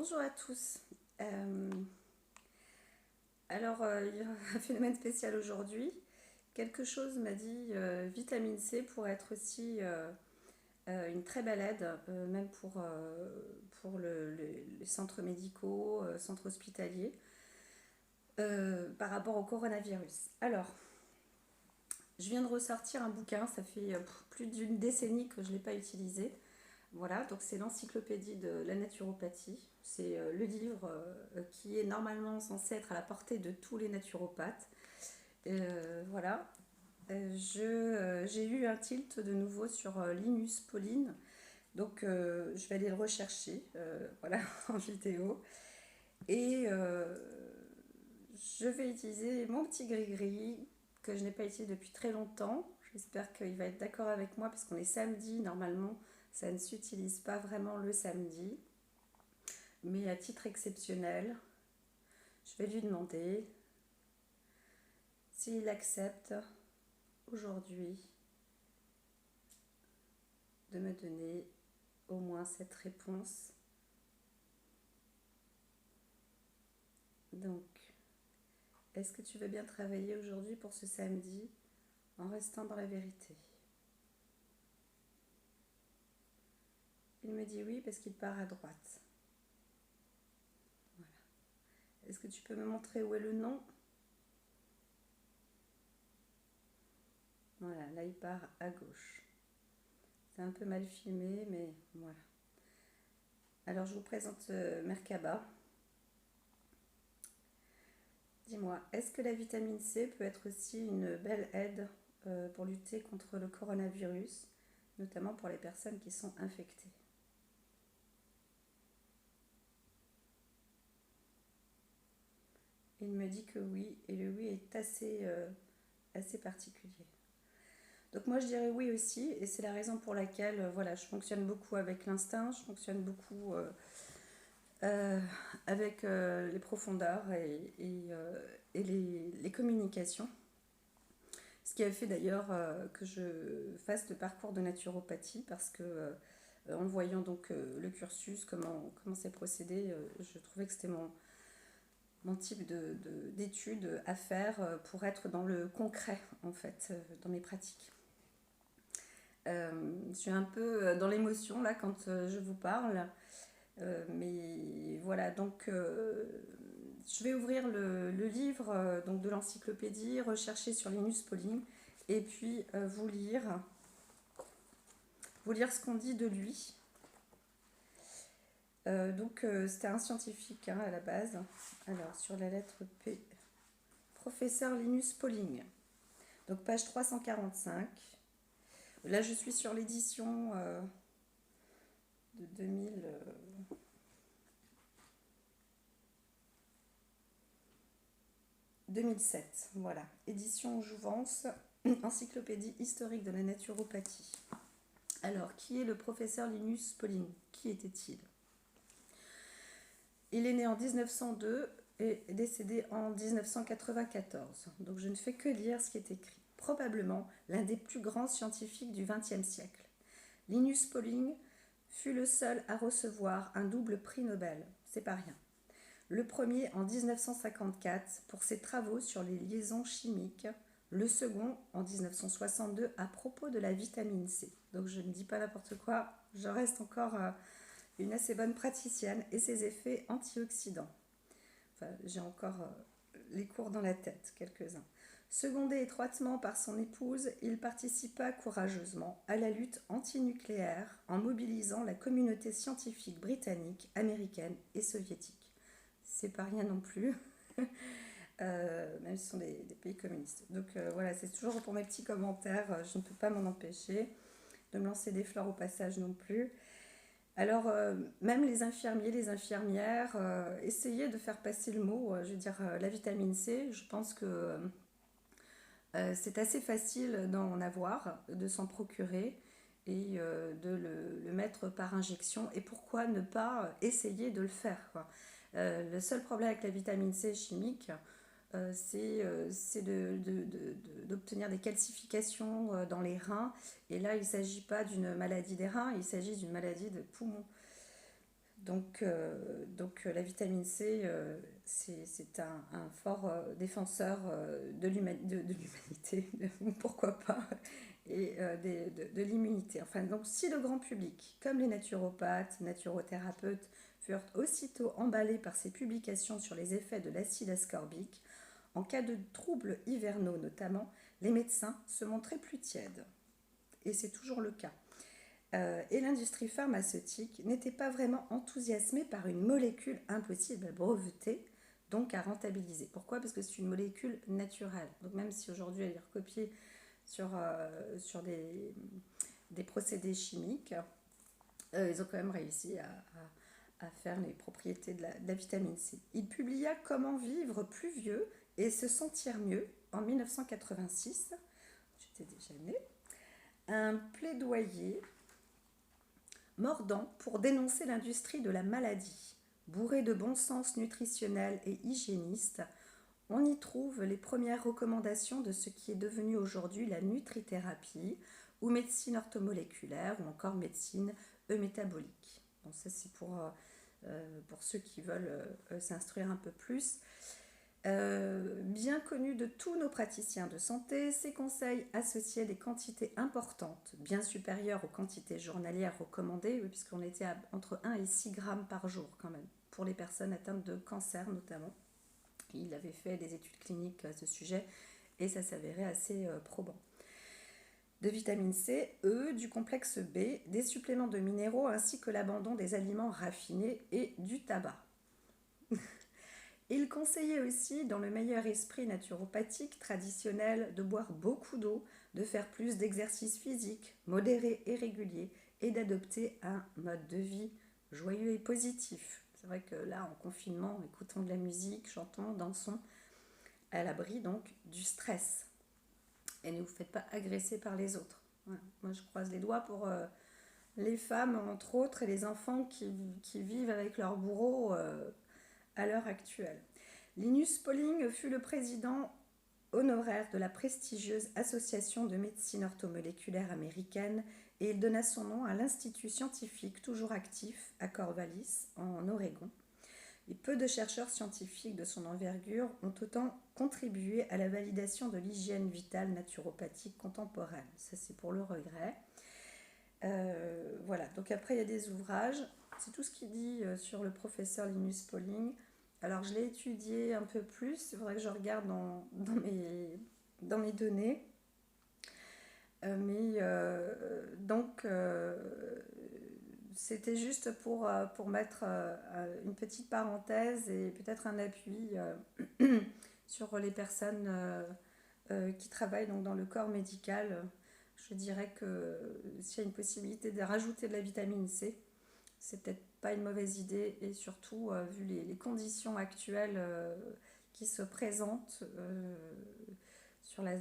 Bonjour à tous. Euh, il y a un phénomène spécial aujourd'hui. Quelque chose m'a dit vitamine C pourrait être aussi une très belle aide, même pour les centres médicaux, centres hospitaliers, par rapport au coronavirus. Alors, je viens de ressortir un bouquin, ça fait plus d'une décennie que je ne l'ai pas utilisé. Voilà, donc c'est l'encyclopédie de la naturopathie. C'est le livre qui est normalement censé être à la portée de tous les naturopathes. Voilà. J'ai eu un tilt de nouveau sur Linus Pauling, donc je vais aller le rechercher, voilà, en vidéo. Et je vais utiliser mon petit gris-gris que je n'ai pas utilisé depuis très longtemps. J'espère qu'il va être d'accord avec moi parce qu'on est samedi, normalement ça ne s'utilise pas vraiment le samedi. Mais à titre exceptionnel, je vais lui demander s'il accepte aujourd'hui de me donner au moins cette réponse. Donc, est-ce que tu veux bien travailler aujourd'hui pour ce samedi en restant dans la vérité? Il me dit oui parce qu'il part à droite. Voilà. Est-ce que tu peux me montrer où est le nom? Voilà, là il part à gauche. C'est un peu mal filmé, mais voilà. Alors je vous présente Merkaba. Dis-moi, est-ce que la vitamine C peut être aussi une belle aide pour lutter contre le coronavirus, notamment pour les personnes qui sont infectées? Il me dit que oui, et le oui est assez particulier. Donc moi je dirais oui aussi, et c'est la raison pour laquelle voilà, je fonctionne beaucoup avec l'instinct, je fonctionne beaucoup euh, avec les profondeurs et les communications. Ce qui a fait d'ailleurs que je fasse le parcours de naturopathie parce que en voyant donc le cursus, comment c'est procédé, je trouvais que c'était mon type d'étude à faire pour être dans le concret en fait, dans mes pratiques. Je suis un peu dans l'émotion là quand je vous parle, mais voilà donc je vais ouvrir le livre donc de l'encyclopédie, rechercher sur Linus Pauling et puis vous lire ce qu'on dit de lui. C'était un scientifique à la base. Alors sur la lettre P, professeur Linus Pauling. Donc page 345. Là je suis sur l'édition de 2007. Voilà, édition Jouvence, encyclopédie historique de la naturopathie. Alors, qui est le professeur Linus Pauling? Qui était-il? Il est né en 1902 et est décédé en 1994. Donc je ne fais que lire ce qui est écrit. Probablement l'un des plus grands scientifiques du XXe siècle. Linus Pauling fut le seul à recevoir un double prix Nobel. C'est pas rien. Le premier en 1954 pour ses travaux sur les liaisons chimiques, le second en 1962 à propos de la vitamine C. Donc je ne dis pas n'importe quoi, je reste encore une assez bonne praticienne et ses effets antioxydants. Enfin, j'ai encore les cours dans la tête, quelques-uns. Secondé étroitement par son épouse, il participa courageusement à la lutte antinucléaire en mobilisant la communauté scientifique britannique, américaine et soviétique. C'est pas rien non plus, même si ce sont des pays communistes. Donc voilà, c'est toujours pour mes petits commentaires, je ne peux pas m'en empêcher de me lancer des fleurs au passage non plus. Alors, même les infirmiers, les infirmières, essayaient de faire passer le mot, je veux dire, la vitamine C, je pense que c'est assez facile d'en avoir, de s'en procurer et de le mettre par injection. Et pourquoi ne pas essayer de le faire, quoi. Le seul problème avec la vitamine C chimique, c'est d'obtenir des calcifications dans les reins. Et là, il ne s'agit pas d'une maladie des reins, il s'agit d'une maladie de poumon. La vitamine C, c'est un fort défenseur de l'humanité, pourquoi pas, et de l'immunité. Enfin, donc si le grand public, comme les naturopathes, naturothérapeutes, furent aussitôt emballés par ces publications sur les effets de l'acide ascorbique, en cas de troubles hivernaux notamment, les médecins se montraient plus tièdes. Et c'est toujours le cas. Et l'industrie pharmaceutique n'était pas vraiment enthousiasmée par une molécule impossible à breveter, donc à rentabiliser. Pourquoi? Parce que c'est une molécule naturelle. Donc même si aujourd'hui elle est recopiée sur des procédés chimiques, ils ont quand même réussi à faire les propriétés de la vitamine C. Il publia Comment vivre plus vieux et se sentir mieux en 1986. J'étais déjà née. Un plaidoyer mordant pour dénoncer l'industrie de la maladie. Bourré de bon sens nutritionnel et hygiéniste, on y trouve les premières recommandations de ce qui est devenu aujourd'hui la nutrithérapie ou médecine orthomoléculaire ou encore médecine métabolique. Donc ça c'est pour ceux qui veulent s'instruire un peu plus. Bien connu de tous nos praticiens de santé, ces conseils associaient des quantités importantes, bien supérieures aux quantités journalières recommandées, puisqu'on était entre 1 et 6 grammes par jour quand même, pour les personnes atteintes de cancer notamment. Il avait fait des études cliniques à ce sujet et ça s'avérait assez probant. De vitamine C, E, du complexe B, des suppléments de minéraux ainsi que l'abandon des aliments raffinés et du tabac. Il conseillait aussi, dans le meilleur esprit naturopathique traditionnel, de boire beaucoup d'eau, de faire plus d'exercices physiques, modérés et réguliers, et d'adopter un mode de vie joyeux et positif. C'est vrai que là, en confinement, écoutons de la musique, chantons, dansons, à l'abri donc du stress. Et ne vous faites pas agresser par les autres. Voilà. Moi, je croise les doigts pour les femmes, entre autres, et les enfants qui vivent avec leur bourreau à l'heure actuelle. Linus Pauling fut le président honoraire de la prestigieuse Association de médecine orthomoléculaire américaine et il donna son nom à l'institut scientifique toujours actif à Corvallis, en Oregon. Et peu de chercheurs scientifiques de son envergure ont autant contribué à la validation de l'hygiène vitale naturopathique contemporaine. Ça, c'est pour le regret. Voilà, donc après, il y a des ouvrages. C'est tout ce qu'il dit sur le professeur Linus Pauling. Alors, je l'ai étudié un peu plus. Il faudrait que je regarde dans mes données. C'était juste pour mettre une petite parenthèse et peut-être un appui sur les personnes qui travaillent donc dans le corps médical. Je dirais que s'il y a une possibilité de rajouter de la vitamine C, c'est peut-être pas une mauvaise idée et surtout vu les conditions actuelles qui se présentent sur la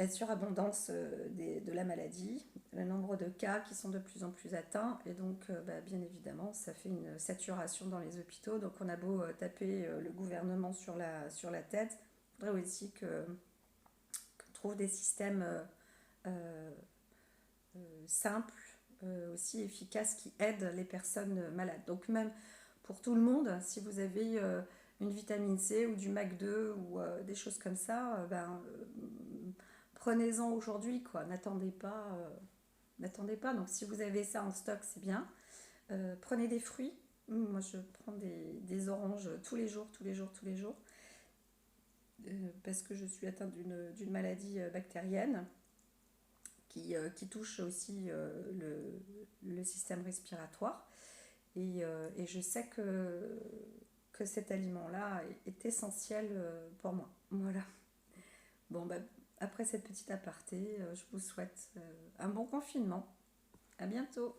surabondance de la maladie, le nombre de cas qui sont de plus en plus atteints et donc bien évidemment ça fait une saturation dans les hôpitaux. Donc on a beau taper le gouvernement sur la tête, il faudrait aussi qu'on trouve des systèmes simples, aussi efficaces qui aident les personnes malades. Donc même pour tout le monde, si vous avez une vitamine C ou du MAC2 ou des choses comme ça, prenez-en aujourd'hui, quoi. N'attendez pas. Donc si vous avez ça en stock, c'est bien. Prenez des fruits. Moi, je prends des oranges tous les jours, parce que je suis atteinte d'une maladie bactérienne qui touche aussi le système respiratoire. Et je sais que cet aliment-là est essentiel pour moi. Voilà. Bon, après cette petite aparté, je vous souhaite un bon confinement. À bientôt.